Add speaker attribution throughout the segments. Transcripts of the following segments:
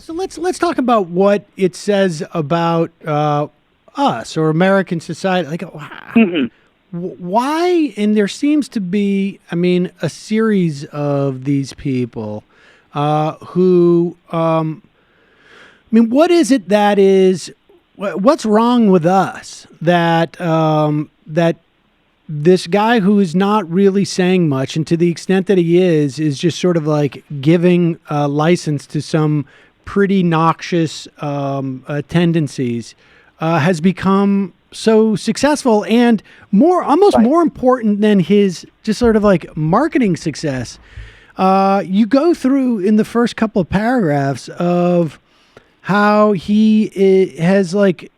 Speaker 1: So let's talk about what it says about us or American society. Like, why? And there seems to be, I mean, a series of these people who, I mean, what is it that is? What's wrong with us that that this guy who is not really saying much, and to the extent that he is just sort of like giving license to some pretty noxious tendencies, has become so successful and almost more important than his just sort of like marketing success. You go through in the first couple of paragraphs of how he has like,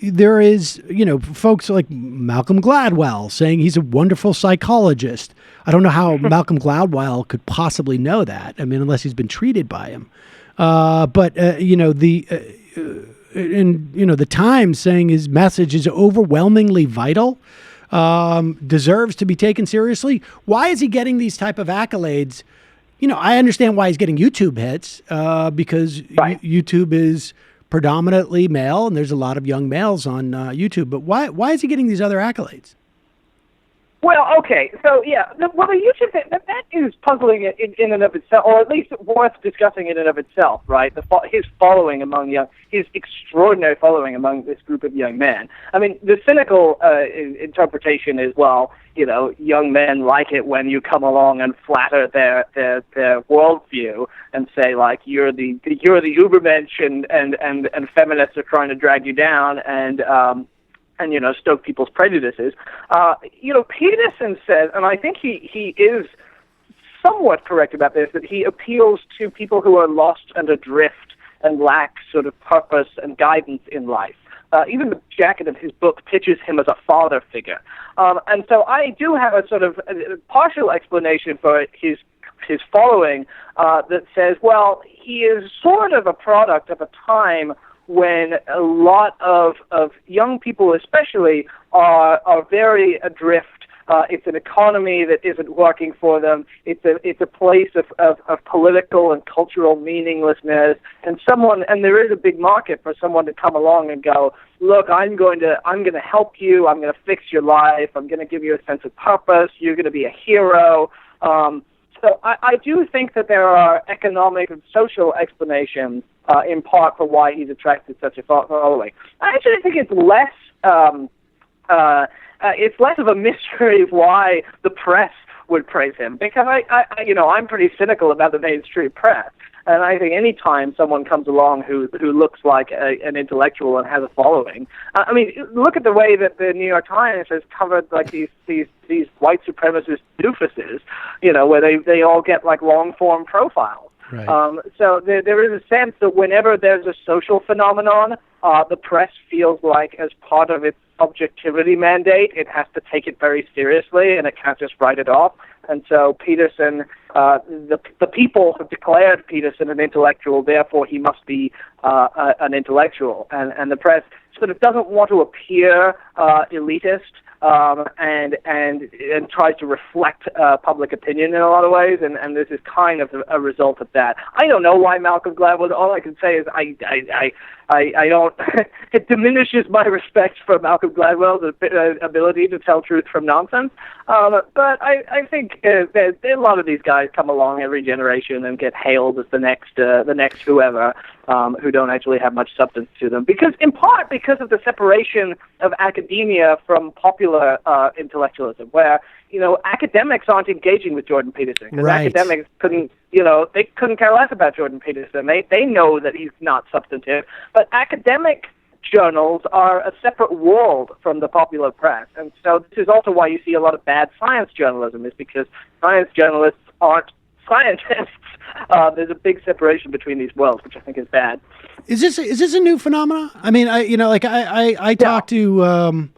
Speaker 1: there is, folks like Malcolm Gladwell saying he's a wonderful psychologist. I don't know how Malcolm Gladwell could possibly know that. I mean, unless he's been treated by him. But the Times saying his message is overwhelmingly vital, deserves to be taken seriously. Why is he getting these type of accolades? I understand why he's getting YouTube hits, because YouTube is predominantly male, and there's a lot of young males on YouTube. But why is he getting these other accolades?
Speaker 2: Well, okay, so yeah, the YouTube thing, that is puzzling in and of itself, or at least worth discussing in and of itself, right? His following among his extraordinary following among this group of young men. I mean, the cynical interpretation is, well, young men like it when you come along and flatter their worldview and say, like, you're the Ubermensch and feminists are trying to drag you down and stoke people's prejudices. Peterson says, and I think he is somewhat correct about this, that he appeals to people who are lost and adrift and lack sort of purpose and guidance in life. Even the jacket of his book pitches him as a father figure. And so I do have a sort of partial explanation for his following that says, well, he is sort of a product of a time when a lot of young people especially are very adrift. It's an economy that isn't working for them. It's a place of political and cultural meaninglessness, and there is a big market for someone to come along and go, look, I'm going to help you. I'm going to fix your life. I'm going to give you a sense of purpose. You're going to be a hero. So I do think that there are economic and social explanations in part for why he's attracted such a following. I actually think it's less of a mystery why the press would praise him, because I'm pretty cynical about the mainstream press, and I think any time someone comes along who looks like an intellectual and has a following, I mean, look at the way that the New York Times has covered like these white supremacist doofuses, where they all get like long form profiles. Right. So there is a sense that whenever there's a social phenomenon, the press feels like, as part of its objectivity mandate, it has to take it very seriously, and it can't just write it off. And so Peterson, the people have declared Peterson an intellectual, therefore he must be an intellectual. And the press sort of doesn't want to appear elitist, and tries to reflect public opinion in a lot of ways, and this is kind of a result of that. I don't know why Malcolm Gladwell. All I can say is I don't. It diminishes my respect for Malcolm Gladwell's ability to tell truth from nonsense. But I think that a lot of these guys come along every generation and get hailed as the next whoever, who don't actually have much substance to them. In part because of the separation of academia from popular intellectualism, where academics aren't engaging with Jordan Peterson, because academics couldn't care less about Jordan Peterson. They know that he's not substantive, but academic journals are a separate world from the popular press, and so this is also why you see a lot of bad science journalism, is because science journalists aren't scientists. There's a big separation between these worlds, which I think is bad.
Speaker 1: Is this a new phenomenon? I mean, I talk to,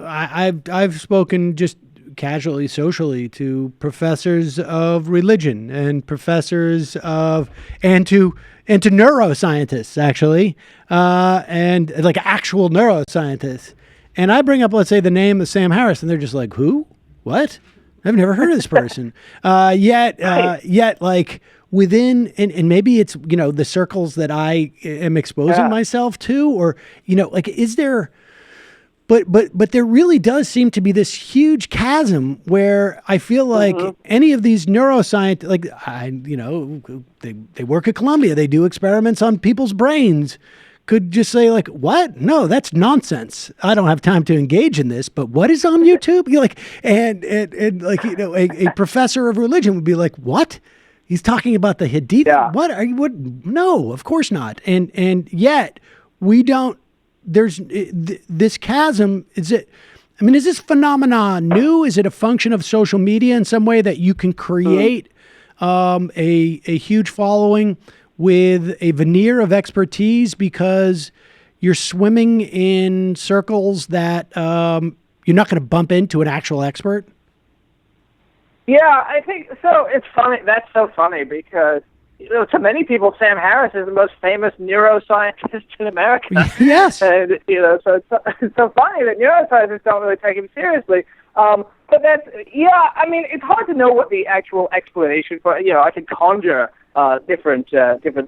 Speaker 1: I've spoken just casually, socially, to professors of religion and professors and to neuroscientists, actually, and like actual neuroscientists. And I bring up, let's say, the name of Sam Harris, and they're just like, who? What? I've never heard of this person. Yet, like within, and maybe it's, the circles that I am exposing myself to, or, like, is there, but there really does seem to be this huge chasm where I feel like any of these neuroscientists, like they work at Columbia, they do experiments on people's brains, could just say like, what? No, that's nonsense. I don't have time to engage in this, but what is on YouTube? You're like, and like, a professor of religion would be like, what? He's talking about the Hadith.
Speaker 2: Yeah.
Speaker 1: What are you, no, of course not. And yet we don't, there's this chasm. Is this phenomenon new? Is it a function of social media in some way that you can create a huge following with a veneer of expertise because you're swimming in circles that you're not going to bump into an actual expert?
Speaker 2: Yeah, I think so. It's funny. That's so funny because, to many people, Sam Harris is the most famous neuroscientist in America.
Speaker 1: Yes.
Speaker 2: And, so it's so funny that neuroscientists don't really take him seriously. But it's hard to know what the actual explanation for, I can conjure different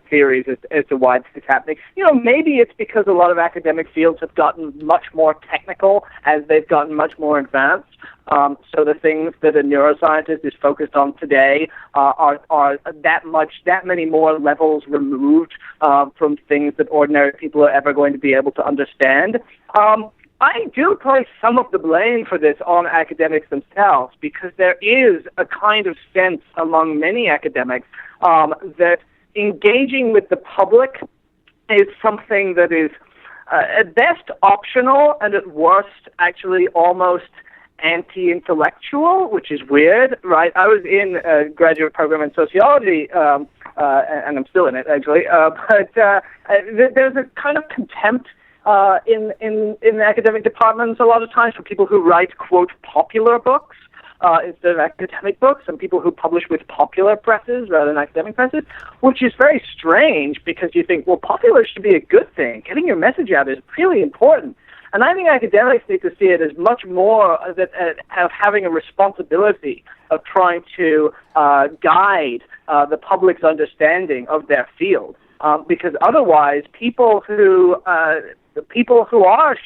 Speaker 2: theories as to why this is happening. Maybe it's because a lot of academic fields have gotten much more technical as they've gotten much more advanced. So the things that a neuroscientist is focused on today are that many more levels removed from things that ordinary people are ever going to be able to understand. I do place some of the blame for this on academics themselves because there is a kind of sense among many academics that engaging with the public is something that is at best optional and at worst actually almost anti-intellectual, which is weird, right? I was in a graduate program in sociology, and I'm still in it actually, but there's a kind of contempt in the academic departments a lot of times for people who write, quote, popular books instead of academic books, and people who publish with popular presses rather than academic presses, which is very strange because you think, well, popular should be a good thing. Getting your message out is really important. And I think academics need to see it as much more of having a responsibility of trying to guide the public's understanding of their field. Because otherwise, people who are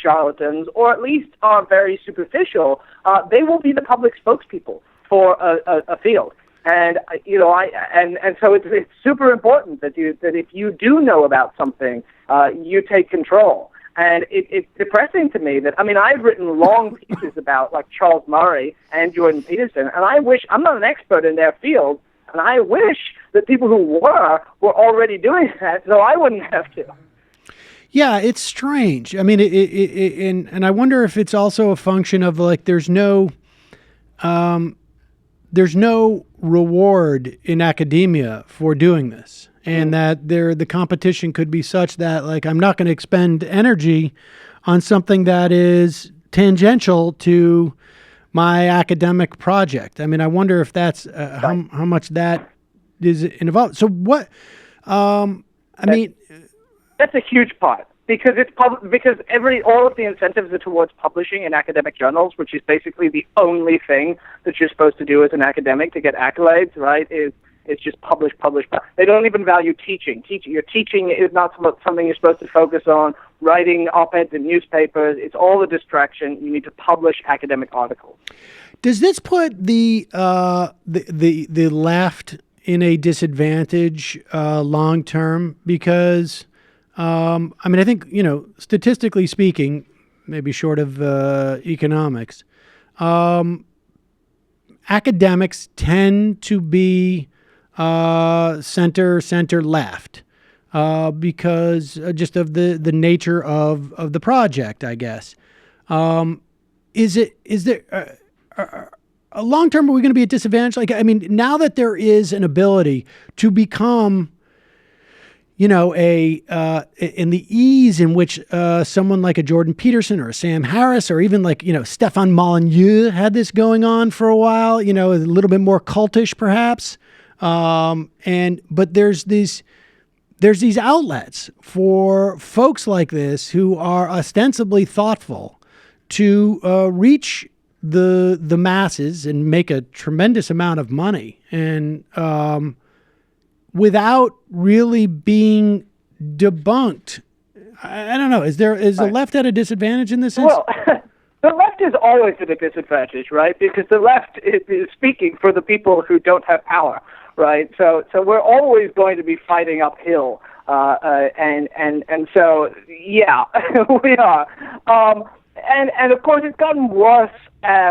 Speaker 2: charlatans, or at least are very superficial, they will be the public spokespeople for a field. And so it's super important that if you do know about something, you take control. And it's depressing to me that, I've written long pieces about like Charles Murray and Jordan Peterson, and I'm not an expert in their field, and I wish that people who were already doing that, so I wouldn't have to.
Speaker 1: Yeah, it's strange. And I wonder if it's also a function of like there's no reward in academia for doing this, and that the competition could be such that like I'm not going to expend energy on something that is tangential to my academic project. I wonder if that's how much that is involved. So what?
Speaker 2: That's a huge part because because all of the incentives are towards publishing in academic journals, which is basically the only thing that you're supposed to do as an academic to get accolades, right? It's just publish. They don't even value teaching. Your teaching is not something you're supposed to focus on. Writing op-eds in newspapers, it's all a distraction. You need to publish academic articles.
Speaker 1: Does this put the left in a disadvantage long term? Because I think statistically speaking, maybe short of economics, academics tend to be center left because just of the nature of the project, I guess. Is there a long term, are we going to be at disadvantage? Now that there is an ability to become, in the ease in which someone like a Jordan Peterson or a Sam Harris or even like, Stefan Molyneux had this going on for a while, a little bit more cultish perhaps. But there's these outlets for folks like this who are ostensibly thoughtful to reach the masses and make a tremendous amount of money, and without really being debunked. I don't know. Is the left at a disadvantage in this sense?
Speaker 2: Well, the left is always at a disadvantage, right? Because the left is speaking for the people who don't have power, right? So we're always going to be fighting uphill, and so yeah, we are. And of course, it's gotten worse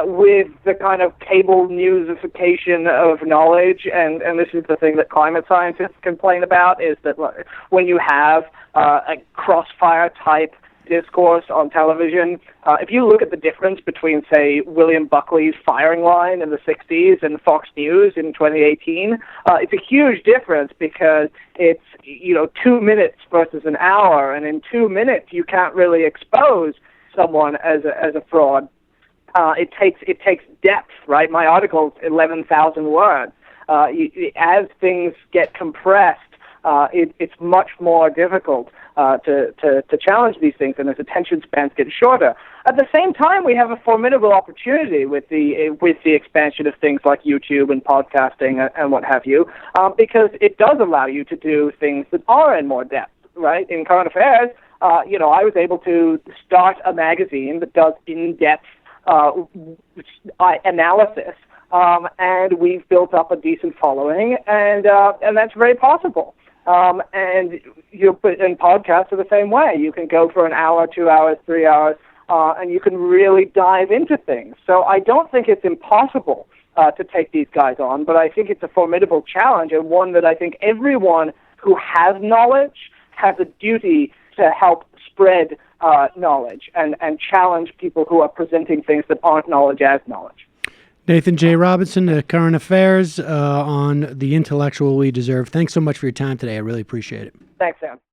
Speaker 2: with the kind of cable newsification of knowledge, and this is the thing that climate scientists complain about, is that when you have a crossfire type discourse on television, if you look at the difference between, say, William Buckley's firing line in the 60s and Fox News in 2018, it's a huge difference, because it's 2 minutes versus an hour, and in 2 minutes you can't really expose someone as a fraud. It takes depth, right? My article's 11,000 words. As things get compressed, it's much more difficult to challenge these things, and as attention spans get shorter. At the same time, we have a formidable opportunity with the expansion of things like YouTube and podcasting and what have you, because it does allow you to do things that are in more depth, right? In current affairs, I was able to start a magazine that does in-depth analysis, and we've built up a decent following, and that's very possible. And podcasts are the same way. You can go for an hour, 2 hours, 3 hours, and you can really dive into things. So I don't think it's impossible to take these guys on, but I think it's a formidable challenge, and one that I think everyone who has knowledge has a duty to help spread knowledge and challenge people who are presenting things that aren't knowledge as knowledge.
Speaker 1: Nathan J. Robinson, Current Affairs on the Intellectual We Deserve. Thanks so much for your time today. I really appreciate it.
Speaker 2: Thanks, Sam.